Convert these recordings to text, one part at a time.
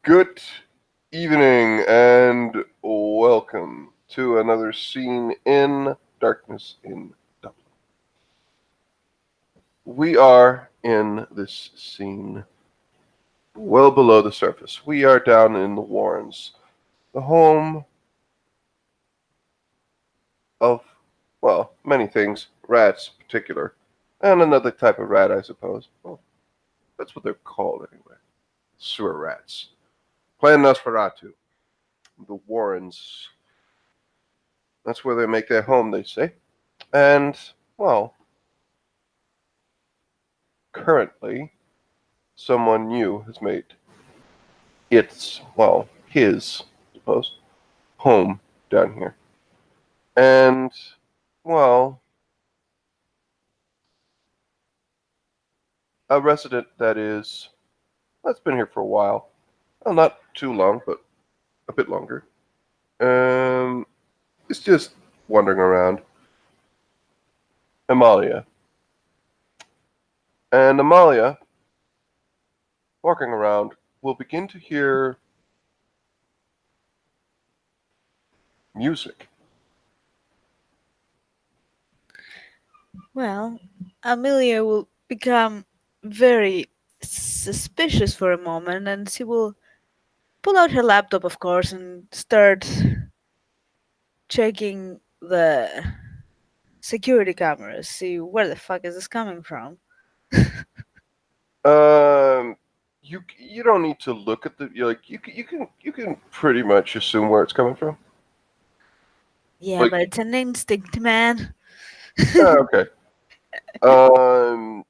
Good evening and welcome to another scene in Darkness in Dublin. We are in this scene well below the surface. We are down in the Warrens, the home of, well, many things, rats in particular, and another type of rat, I suppose. Well, that's what they're called anyway. Sewer rats. Clan Nosferatu, the Warrens. That's where they make their home, they say. And, well, currently, someone new has made its, well, his, I suppose, home down here. And, well, a resident that's been here for a while. Well, not too long, but a bit longer. Um, it's just wandering around. Amalia. And Amalia, walking around, will begin to hear music. Well, Amelia will become very suspicious for a moment and she will pull out her laptop, of course, and start checking the security cameras, see where the fuck is this coming from. Um, you don't need to look at the you can pretty much assume where it's coming from. Yeah, Like, but it's an instinct, man. okay. Um,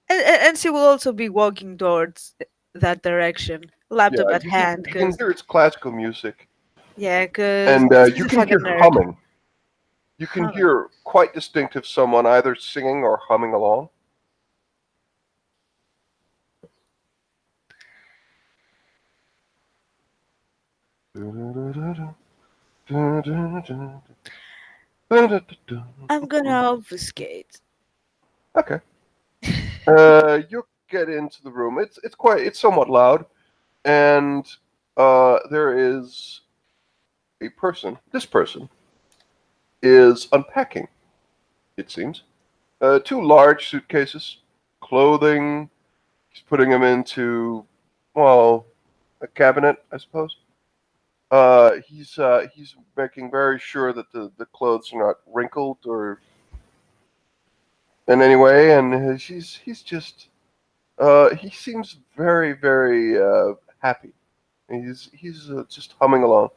And she will also be walking towards that direction, yeah, laptop at you can hand, you can because, hear it's classical music, yeah, because and she's you a can fucking hear nerd. humming. You can Humming. hear quite distinctive someone either singing or humming along. I'm gonna obfuscate. Okay. You get into the room. It's somewhat loud, and there is a person. This person is unpacking. It seems two large suitcases, clothing. He's putting them into, well, a cabinet, I suppose. He's making very sure that the clothes are not wrinkled or in any way, and he's just he seems very happy. He's just humming along.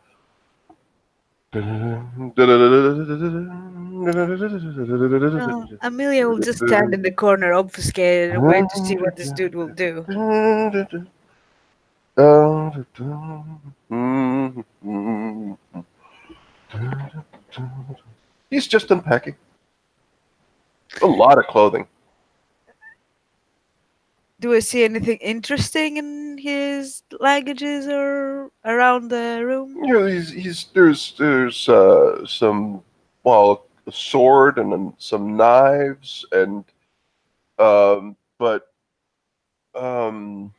Well, Amelia will just stand in the corner, obfuscated, and wait to see what this dude will do. He's just unpacking a lot of clothing. Do I see anything interesting in his luggages or around the room? You know, he's there's some, well, a sword and then some knives and but um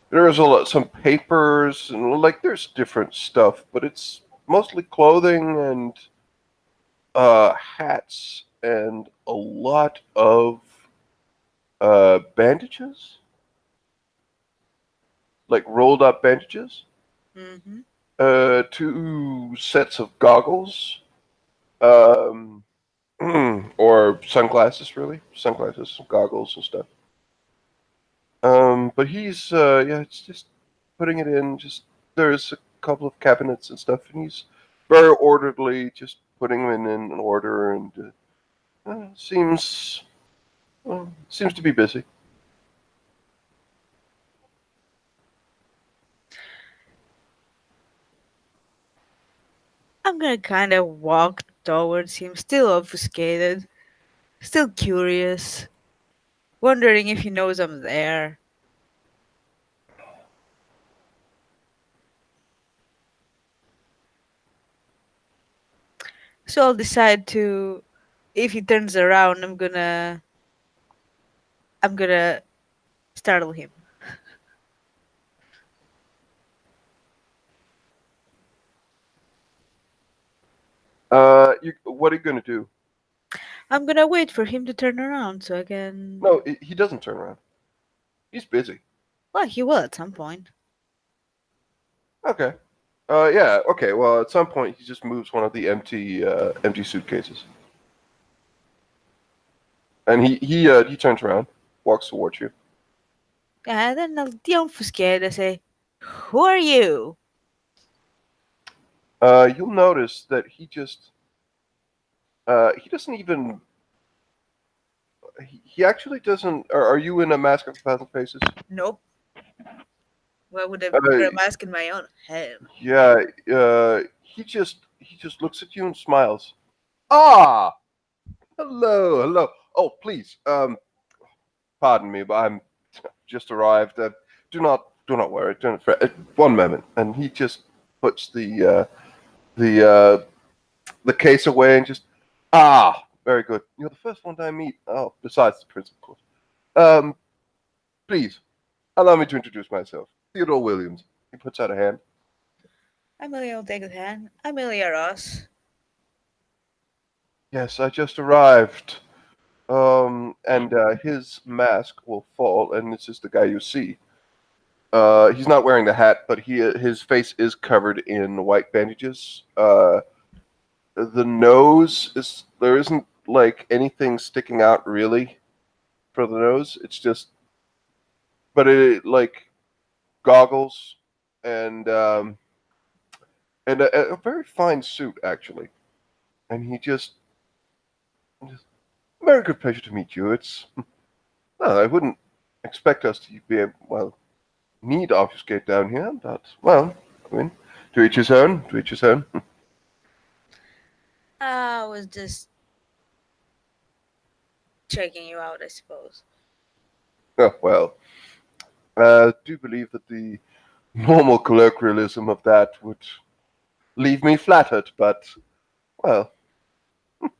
there's some papers and, like, there's different stuff, but it's mostly clothing and hats and a lot of bandages, like rolled up bandages, Mm-hmm. two sets of goggles, um, or sunglasses, really, sunglasses, goggles, and stuff. But he's yeah, it's just putting it in. Just there's a couple of cabinets and stuff, and he's very orderly, just putting them in order, and seems to be busy. I'm gonna kind of walk towards him, still obfuscated, still curious, wondering if he knows I'm there. So I'll decide to, if he turns around, I'm gonna startle him. What are you gonna do? I'm gonna wait for him to turn around so I can. No, he doesn't turn around. He's busy. Well, he will at some point. Okay. Yeah. Okay. Well, at some point, he just moves one of the empty suitcases, and he turns around, walks towards you. And then I'll deobfuscate and say, "Who are you?" You'll notice that he doesn't even he actually doesn't. Are you in a Mask of a Thousand Faces? Nope. Why would I Uh, wear a mask in my own head? yeah. He just looks at you and smiles. Ah, hello. Oh, please. Pardon me, but I'm just arrived. Do not worry. Don't fret. One moment, and he just puts the the case away and just very good. You're the first one I meet. Oh, besides the prince, of course. Um, please allow me to introduce myself, Theodore Williams. He puts out a hand. Amelia will take his hand. Amelia Ross. Yes, I just arrived. And his mask will fall, and this is the guy you see. He's not wearing the hat, but his face is covered in white bandages. The nose is there isn't like anything sticking out really for the nose. It's just, but it like goggles and a very fine suit actually. And just very good pleasure to meet you. It's well, I wouldn't expect us to be well need obfuscate down here, but well, I mean, to each his own. To each his own. I was just checking you out, I suppose. Oh, well, I do believe that the normal colloquialism of that would leave me flattered, but well,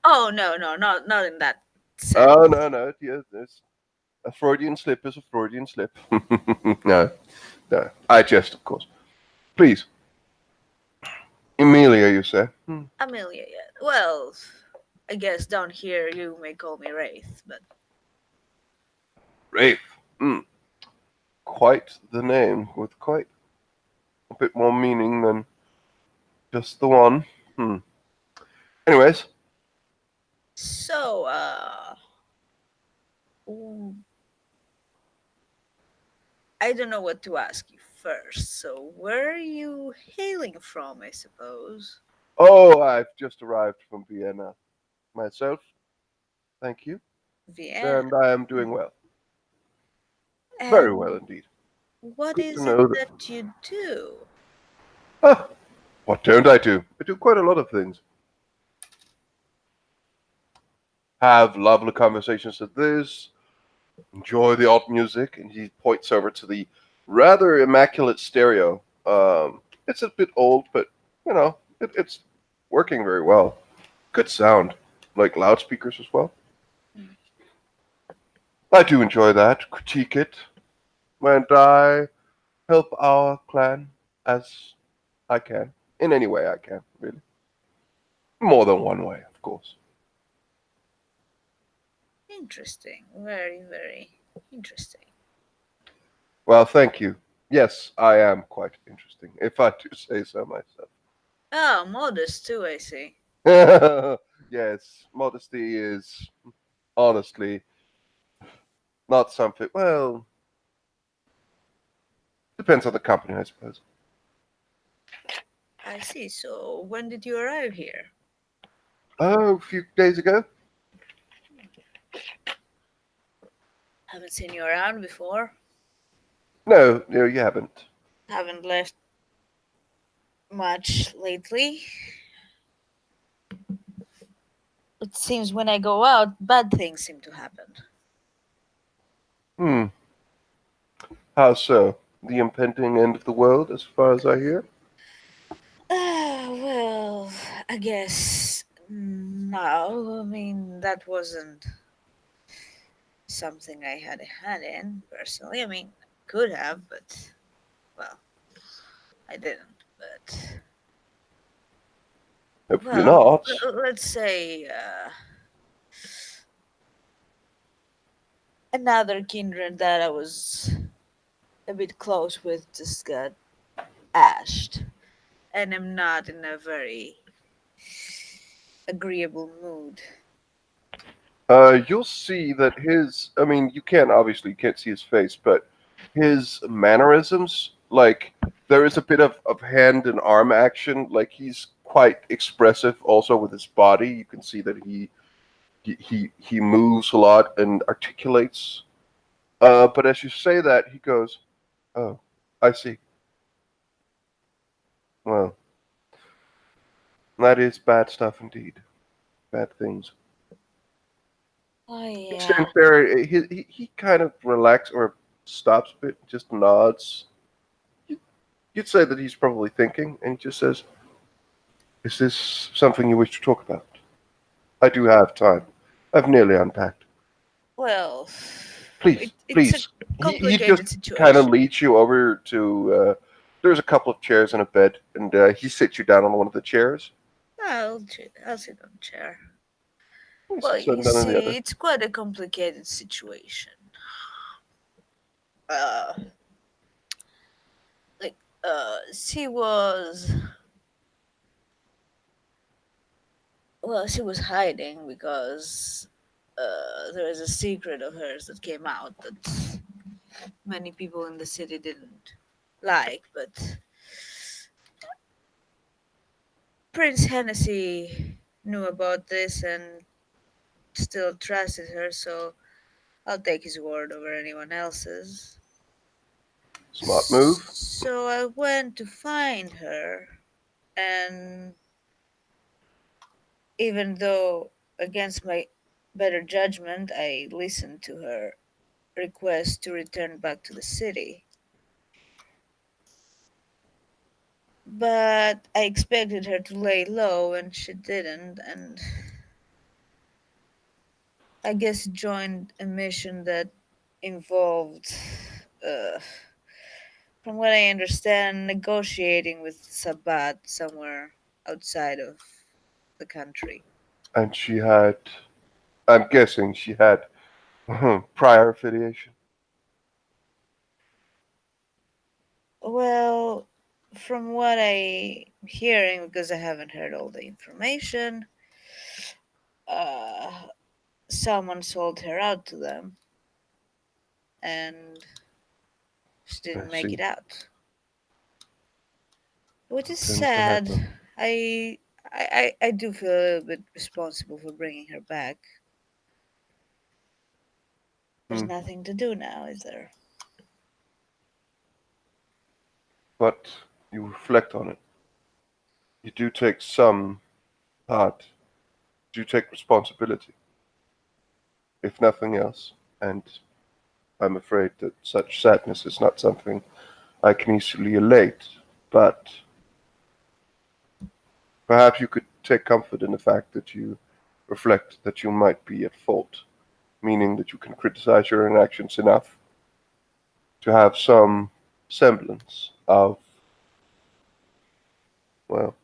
Oh no, no, not in that sense. oh no, yeah, there's a Freudian slip is a Freudian slip. No, no, I jest, of course. Please, Emilia, you say? Amelia, yeah. Well, I guess down here you may call me Wraith, but Rafe. Hmm, quite the name, with quite a bit more meaning than just the one. Hmm. Anyways, so ooh, I don't know what to ask you first. So where are you hailing from, I suppose? oh, I've just arrived from Vienna myself. Thank you, Vienna. and I am doing well, very well And indeed. what Good to is it know that. that you do? Ah, what don't I do? I do quite a lot of things. Have lovely conversations at this, enjoy the odd music, and he points over to the rather immaculate stereo. It's a bit old, but it's working very well. Good sound, like loudspeakers as well. Hmm, I do enjoy that. Critique it, and I help our clan as I can in any way I can. Really, more than one way, of course. interesting. Very, very interesting. Well, thank you. Yes, I am quite interesting, if I do say so myself. Oh, modest too, I see. Yes, modesty is honestly not something. Well, depends on the company, I suppose. I see. So when did you arrive here? Oh, a few days ago? Haven't seen you around before. No, no, you haven't. Haven't left much lately. It seems when I go out, bad things seem to happen. Hmm. How so? The impending end of the world, as far as I hear? Well, I guess no. I mean, that wasn't something I had a hand in personally. I mean, could have, but well, I didn't. But Hopefully Well, not. let's say another kindred that I was a bit close with just got ashed, and I'm not in a very agreeable mood. You'll see that his. I mean, you can't obviously you can't see his face, but his mannerisms, like there is a bit of hand and arm action. Like he's quite expressive, also with his body. You can see that he moves a lot and articulates. But as you say that, he goes, "Oh, I see. Well, that is bad stuff indeed. Bad things." Oh He yeah. stands there. He kind of relaxes or stops a bit, just nods. You'd say that he's probably thinking, and he just says, "Is this something you wish to talk about? I do have time. I've nearly unpacked. Well, Please, it's a please." He just complicated kind of situation. leads you over to. There's a couple of chairs and a bed, and he sits you down on one of the chairs. I'll sit on the chair. He Well, sits down you on the see, other. it's quite a complicated situation. Uh, like, she was hiding because there is a secret of hers that came out that many people in the city didn't like, but Prince Hennessy knew about this and still trusted her, so I'll take his word over anyone else's. Smart move. So I went to find her, and even though against my better judgment, I listened to her request to return back to the city. But I expected her to lay low, and she didn't, and I guess joined a mission that involved, uh, from what I understand, negotiating with Sabat somewhere outside of the country. And she had. I'm guessing she had prior affiliation. Well, from what I'm hearing, because I haven't heard all the information, uh, someone sold her out to them, and she I didn't make see. it out, which is Tends to sad. happen. I do feel a little bit responsible for bringing her back. There's Hmm. nothing to do now, is there? But you reflect on it. You do take some part. You do take responsibility, if nothing else. And I'm afraid that such sadness is not something I can easily elate. But perhaps you could take comfort in the fact that you reflect that you might be at fault, meaning that you can criticize your own actions enough to have some semblance of, well,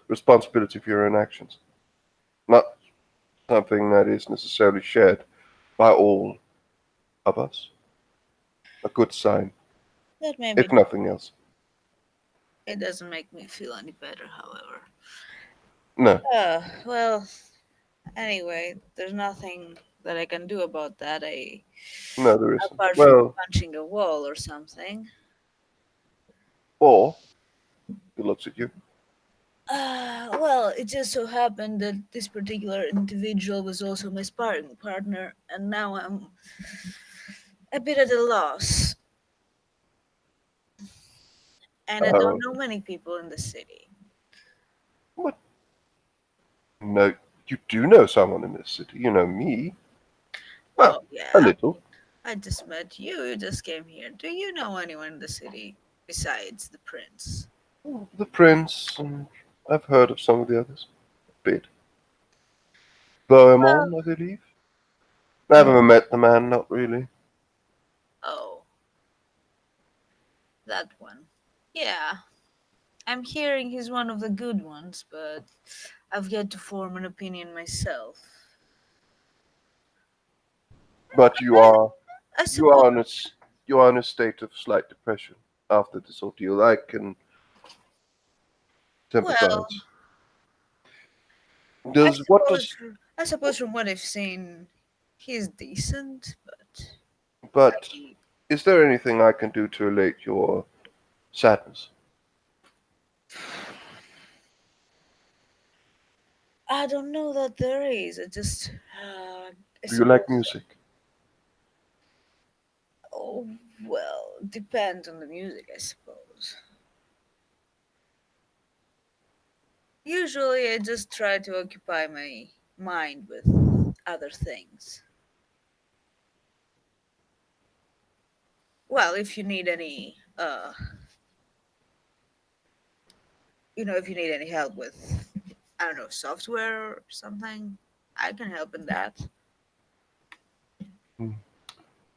responsibility for your own actions. Not something that is necessarily shared by all of us. A good sign, That may if be. nothing else. It doesn't make me feel any better, however. No, Well, anyway, there's nothing that I can do about that. no, there isn't. Apart from Well, punching a wall or something. or he looks at you. Well, it just so happened that this particular individual was also my sparring partner, and now I'm a bit at a loss. And I Uh, don't know many people in the city. what? No, you do know someone in this city. You know me. Well, Well, a yeah, little. I just met you. You just came here. Do you know anyone in the city besides the prince? The prince, and I've heard of some of the others. Bit. Well, Bohemond, I believe. I've oh, never met the man, not really. oh, that one. Yeah, I'm hearing he's one of the good ones, but I've yet to form an opinion myself. But I you suppose. are in you are in a state of slight depression after this ordeal. I can Well, sympathize. I Does what suppose. does I suppose from what I've seen, he's decent, but but I. is there anything I can do to allay your sadness? I don't know that there is. I Do you like suppose. music? Oh, well, depends on the music, I suppose. Usually, I just try to occupy my mind with other things. Well, if you need any, if you need any help with, I don't know, software or something, I can help in that. Hmm.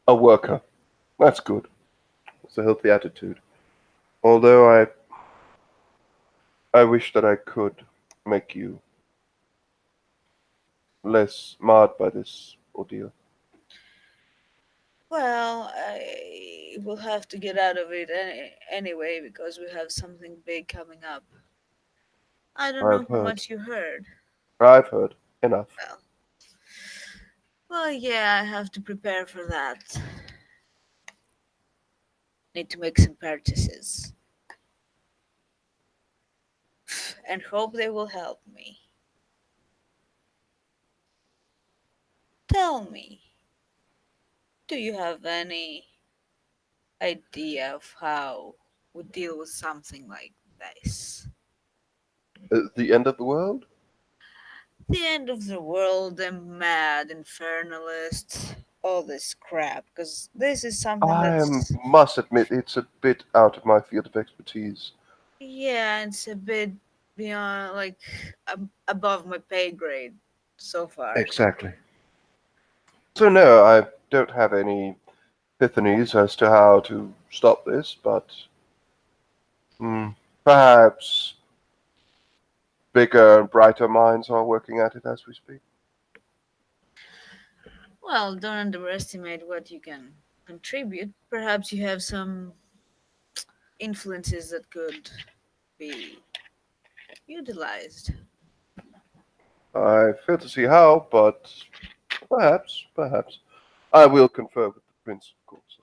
A worker. That's good. It's a healthy attitude. Although I wish that I could make you less marred by this ordeal. Well, I will have to get out of it anyway because we have something big coming up. I don't know I've how heard. much you heard. I've heard enough. Well, well, yeah, I have to prepare for that. Need to make some purchases and hope they will help me. Tell me, do you have any idea of how we deal with something like this? The end of the world? The end of the world, the mad infernalists, all this crap, because this is something I that's, must admit it's a bit out of my field of expertise. yeah, it's a bit beyond, like, above my pay grade so far. Exactly. So no, I don't have any epiphanies as to how to stop this, but perhaps bigger and brighter minds are working at it as we speak. Well, don't underestimate what you can contribute. Perhaps you have some influences that could be utilized. I fail to see how, but perhaps. I will confer with the prince, of course.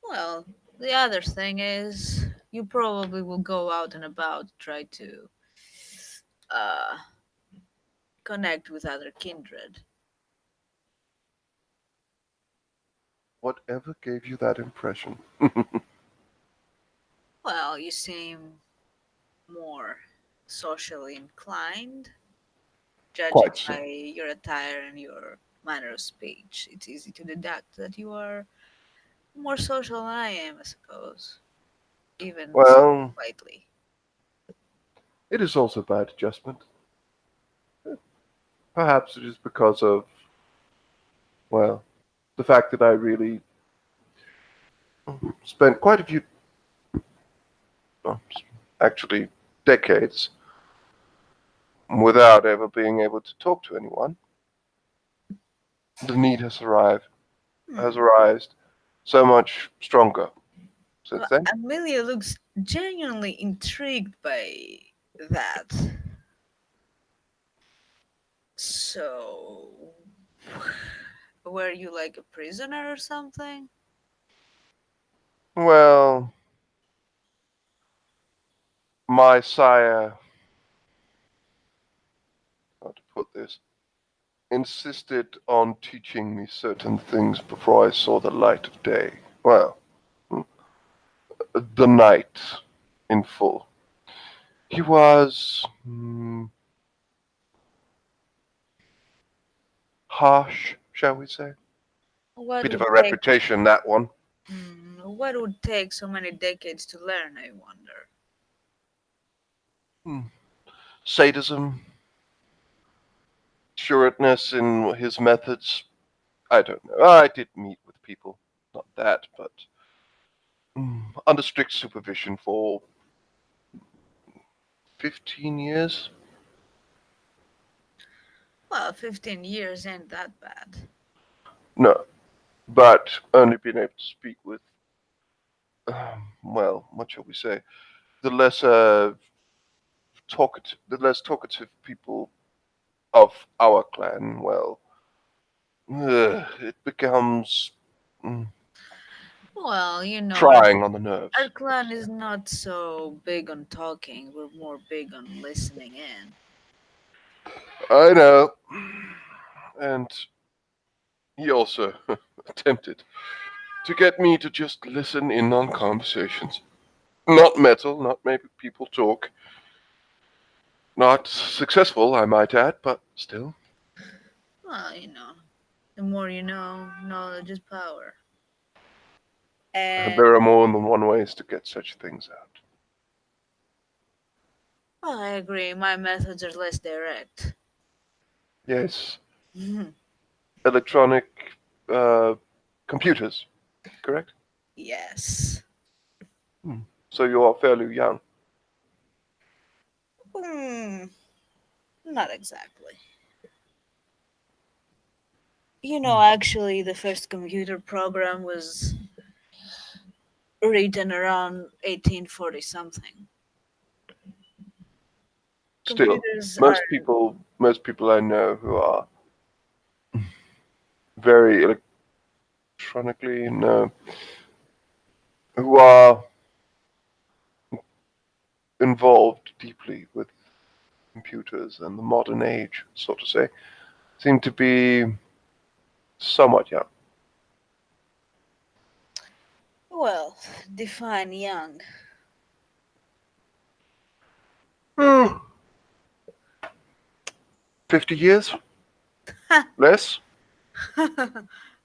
Well, the other thing is, you probably will go out and about, try to uh, connect with other kindred. Whatever gave you that impression? Well, you seem more socially inclined, judging Quite by so. your attire and your manner of speech. It's easy to deduct that you are more social than I am, I suppose, even Well, slightly. it is also bad adjustment. Perhaps it is because of, well, the fact that I really spent quite a few, well, actually, decades without ever being able to talk to anyone. The need has Hmm. arisen so much stronger since Well, then. Amelia looks genuinely intrigued by that. So, were you like a prisoner or something? Well, my sire, how to put this, insisted on teaching me certain things before I saw the light of day. Well, the night in full. He was harsh, shall we say? What Bit of would a take reputation, that one. what would take so many decades to learn, I wonder. Hmm. Sadism, assuredness in his methods. I don't know. I did meet with people, not that, but under strict supervision for. 15 years. Well, 15 years ain't that bad. No, but only being able to speak with, well, what shall we say, the less talkative people of our clan. Well, it becomes mm, Well, trying on the our nerves. clan is not so big on talking. We're more big on listening in. I know, and he also attempted to get me to just listen in on conversations. Not metal, not maybe people talk. Not successful, I might add, but still. Well, the more you know, knowledge is power. And There are more than one ways to get such things out. well, I agree. My methods are less direct. Yes, electronic uh, computers, correct? Yes. Hmm. So you are fairly young. Hmm, not exactly. Hmm. Actually, the first computer program was written around 1840 something. Still, Computers are, most people I know who are very electronically, no, who are involved deeply with computers and the modern age, so to say, seem to be somewhat young. well, define young. Hmm, 50 years? Less?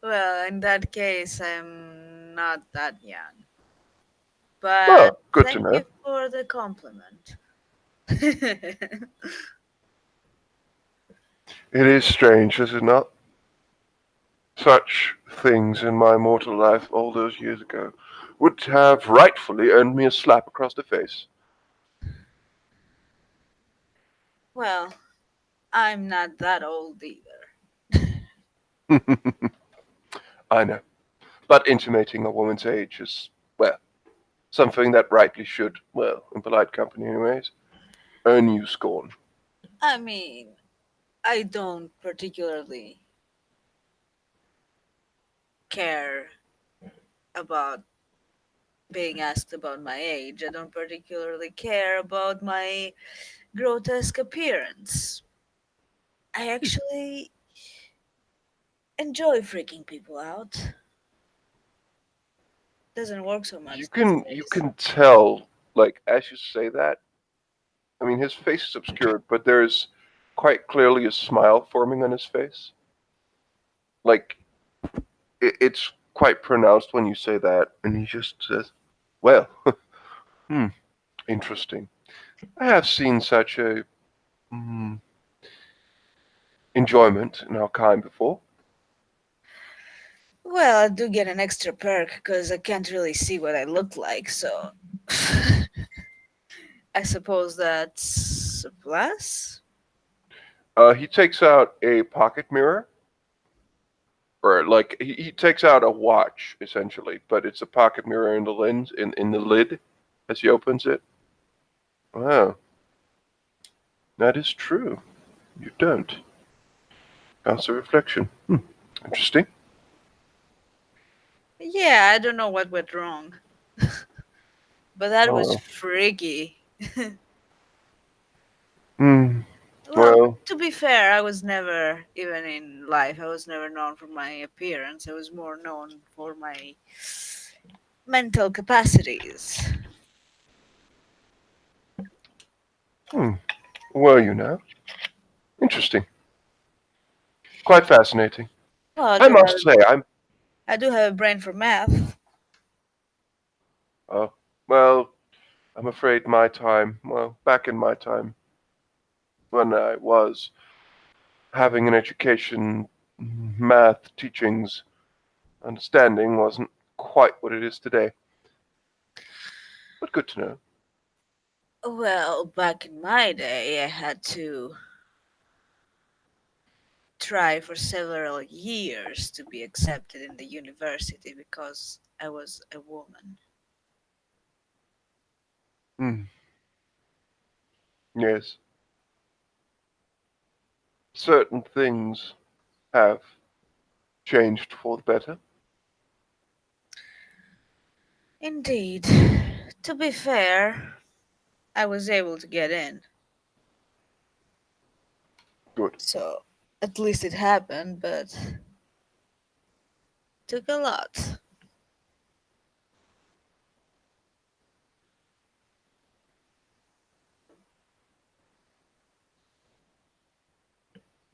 Well, in that case, I'm not that young. But Oh, good to thank know. you for the compliment. It is strange, is it not? Such things in my mortal life all those years ago would have rightfully earned me a slap across the face. Well, I'm not that old either. I know. But intimating a woman's age is, well, something that rightly should, well, in polite company anyways, earn you scorn. I mean, I don't particularly care about being asked about my age. I don't particularly care about my grotesque appearance. I actually enjoy freaking people out. Doesn't work so You much these can you days. can tell, like as you say that, I mean his face is obscured, but there's quite clearly a smile forming on his face. Like it's quite pronounced when you say that, and he just says, "Well, hmm, interesting. I have seen such a mm, enjoyment in our kind before." Well, I do get an extra perk because I can't really see what I look like, so I suppose that's a plus? He takes out a pocket mirror, or like he takes out a watch essentially, but it's a pocket mirror in the lens in the lid as he opens it. Wow, that is true. You don't. That's a reflection. Interesting. Yeah, I don't know what went wrong, but that Oh was well. freaky. Hmm. Well, Well, to be fair, I was never, even in life, I was never known for my appearance. I was more known for my mental capacities. hmm. Well, interesting. Quite fascinating. Well, I I do must have, say, I'm. I do have a brain for math. Oh, well, I'm afraid my time. Well, back in my time when I was having an education, math teachings, understanding wasn't quite what it is today. But good to know. Well, back in my day, I had to try for several years to be accepted in the university because I was a woman. Hmm. Yes, certain things have changed for the better. Indeed. To be fair, I was able to get in. Good. So, at least it happened, but took a lot.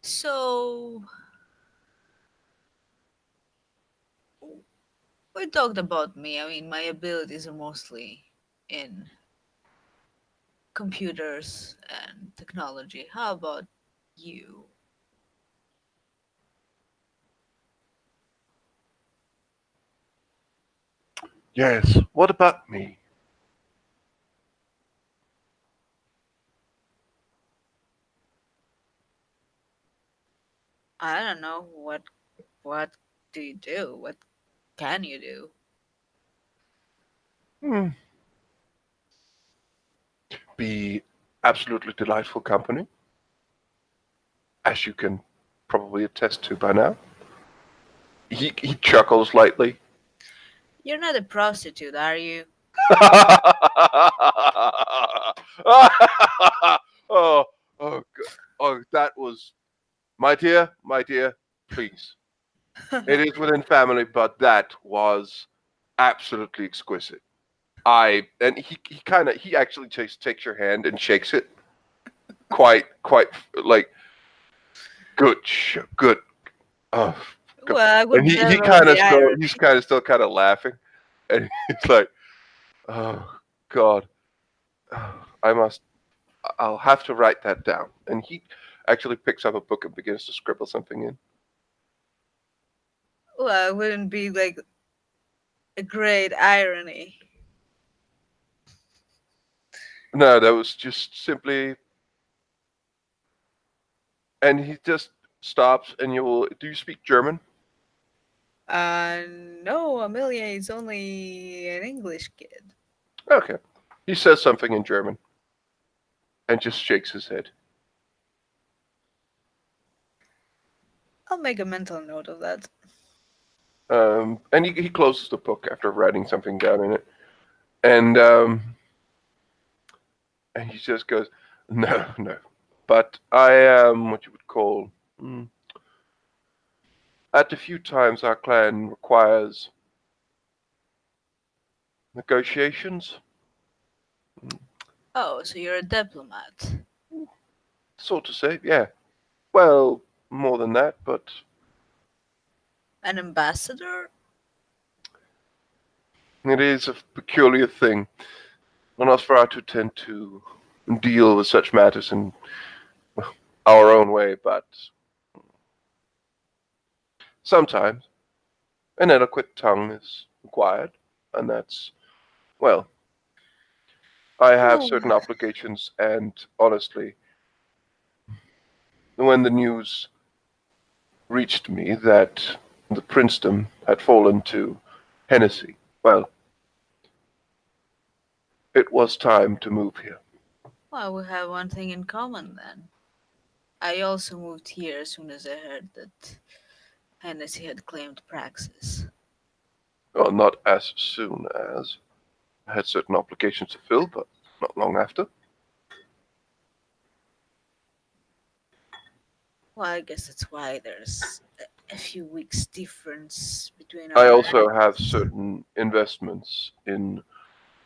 So, we talked about me. I mean, my abilities are mostly in computers and technology. How about you? Yes. What about me? I don't know what do you do? What can you do? Hmm. Be absolutely delightful company, as you can probably attest to by now. He chuckles lightly. You're not a prostitute, are you? oh, oh, oh, that was my dear, please. It is within family, but that was absolutely exquisite. And he actually takes your hand and shakes it quite like good. Oh, God. Well, I And would level on the he's irony. kind of still kind of laughing, and he's like, oh God, I must I'll have to write that down. And he actually picks up a book and begins to scribble something in. Well, it wouldn't be like a great irony. No, that was just simply, and he just stops, and you will. Do you speak German? No, Amelia is only an English kid. Okay. He says something in German and just shakes his head. I'll make a mental note of that. And he closes the book after writing something down in it. And and he just goes, no, no. But I am what you would call, at the few times our clan requires negotiations, Oh, so you're a diplomat. so to say, yeah. Well, more than that, but An ambassador? it is a peculiar thing. Nosferatu tend to deal with such matters in our own way, but sometimes an eloquent tongue is required, and that's, well, I have Oh, certain obligations, and honestly, when the news reached me that the princedom had fallen to Hennessy, well, it was time to move here. well, we have one thing in common then. I also moved here as soon as I heard that Hennessy had claimed Praxis. Well, not as soon as I had certain obligations to fill, but not long after. Well, I guess that's why there's a few weeks difference between I our also have acts. certain investments in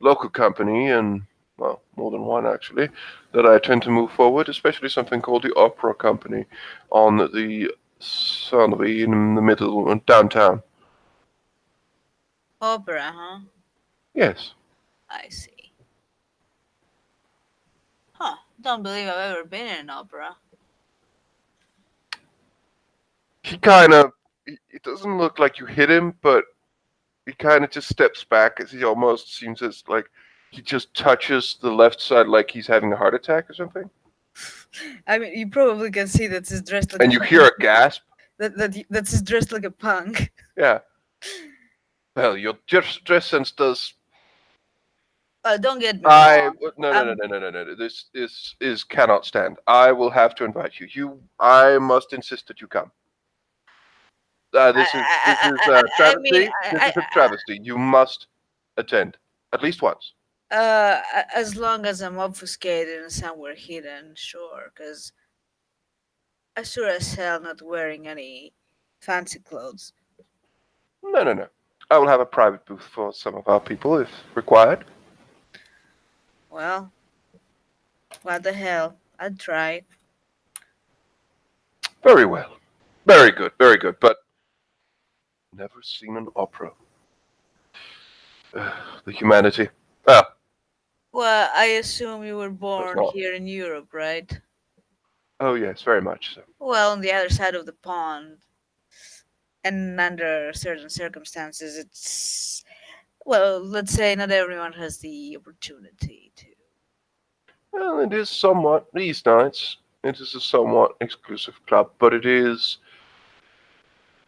local company and, well, more than one actually, that I tend to move forward, especially something called the Opera Company on the Sunway in the middle downtown. Opera, huh? Yes. I see. Huh, don't believe I've ever been in an opera. He kind of, it doesn't look like you hit him, but he kind of just steps back as he almost seems as like He just touches the left side like he's having a heart attack or something, I mean, you probably can see that he's dressed like a and you hear a gasp. that he's dressed like a punk. Yeah. Well, your dress sense does. Don't get me I wrong. no no no I'm no no no no. This cannot stand. I will have to invite you. I must insist that you come. This is a I mean, travesty. This is a travesty. You must attend at least once. as long as I'm obfuscated and somewhere hidden, sure. Because I sure as hell not wearing any fancy clothes. No no no. I will have a private booth for some of our people if required. Well, what the hell? I'd try. Very well. Very good. Very good. But never seen an opera. The humanity. Ah, Well, I assume you were that's born not. here in Europe, right? Oh yes, very much so. Well, on the other side of the pond, and under certain circumstances, it's well, let's say not everyone has the opportunity to. Well, it is somewhat these nights. It is a somewhat exclusive club, but it is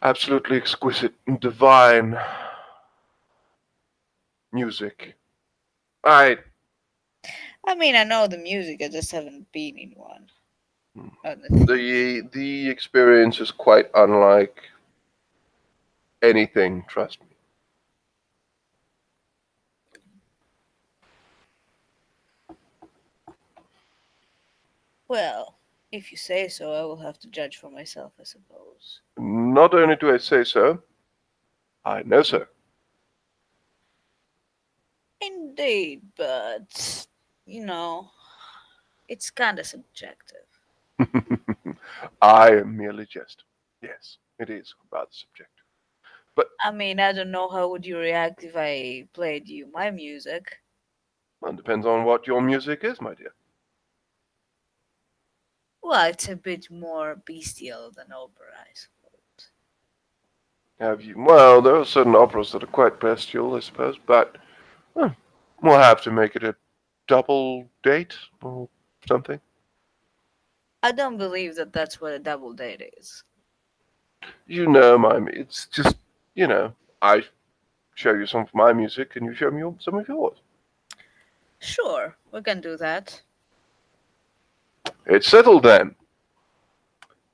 absolutely exquisite and divine music. I I mean, I know the music, I just haven't been in one. On the theater. the experience is quite unlike anything. Trust me. Well, if you say so, I will have to judge for myself, I suppose. Not only do I say so, I know so. Indeed, but you know, it's kind of subjective. I am merely jest. Yes, it is rather subjective. But I mean, I don't know how would you react if I played you my music. well, it depends on what your music is, my dear. Well, it's a bit more bestial than opera, I suppose. Have you? Well, there are certain operas that are quite bestial, I suppose, but well, we'll have to make it a double date or something. I don't believe that that's what a double date is. You know, it's just I show you some of my music and you show me some of yours. Sure, we can do that. It's settled then.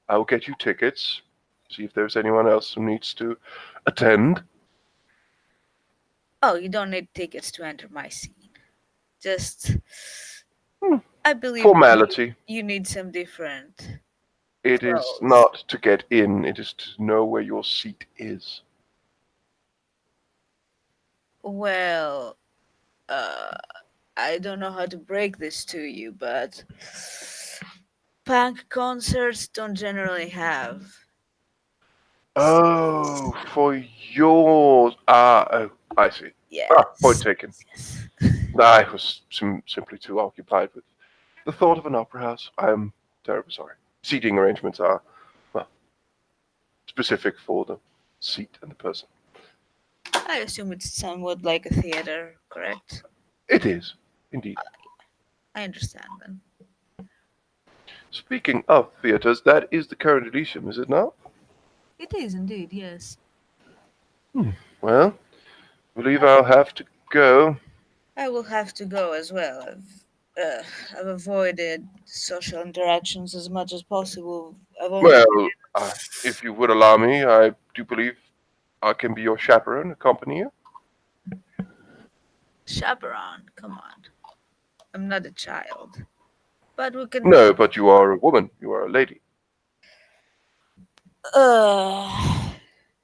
I will get you tickets. See if there's anyone else who needs to attend. Oh, you don't need tickets to enter my scene. Just, Hmm, I believe formality. you need some different It is clothes. not to get in, it is to know where your seat is. Well, uh, I don't know how to break this to you, but punk concerts don't generally have. Oh, for yours. Ah, oh, I see. Ah, point Yes, taken. yes. I was simply too occupied with the thought of an opera house. I am terribly sorry. Seating arrangements are, well, specific for the seat and the person. I assume it's somewhat like a theater, correct? It is, indeed. I understand then. Speaking of theatres, that is the current Elysium, is it not? It is indeed, yes. Well, I believe I'll have to go. I will have to go as well. I've avoided social interactions as much as possible. I've only Well, if you would allow me, I do believe I can be your chaperone, accompany you. chaperone. Come on, I'm not a child, but we can. No, but you are a woman. You are a lady. Uh,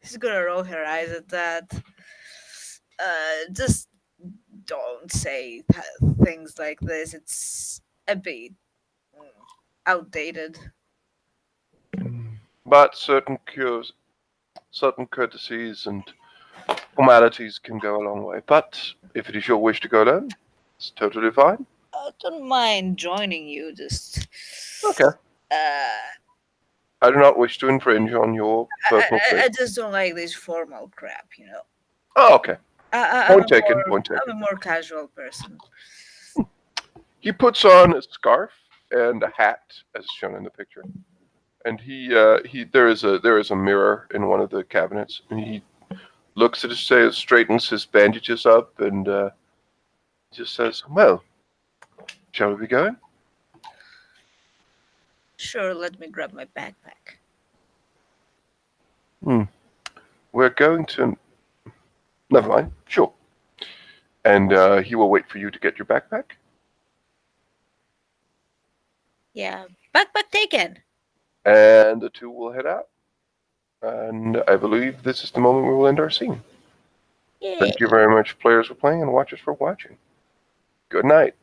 she's gonna roll her eyes at that. Just don't say things like this. It's a bit mm, outdated. But certain courtesies and formalities can go a long way. But if it is your wish to go alone, it's totally fine. I don't mind joining you. Just Okay. uh, I do not wish to infringe on your I, personal I space. just don't like this formal crap. Oh, okay. Point taken. Point I'm a taken. more casual person. He puts on a scarf and a hat, as shown in the picture. And there is a mirror in one of the cabinets, and he looks at his, straightens his bandages up, and just says, "Well, shall we be going?" Sure, let me grab my backpack. We're going to. Never mind. Sure. And he will wait for you to get your backpack. Yeah, backpack taken. And the two will head out. And I believe this is the moment we will end our scene. Yay. Thank you very much, players, for playing, and watchers for watching. Good night.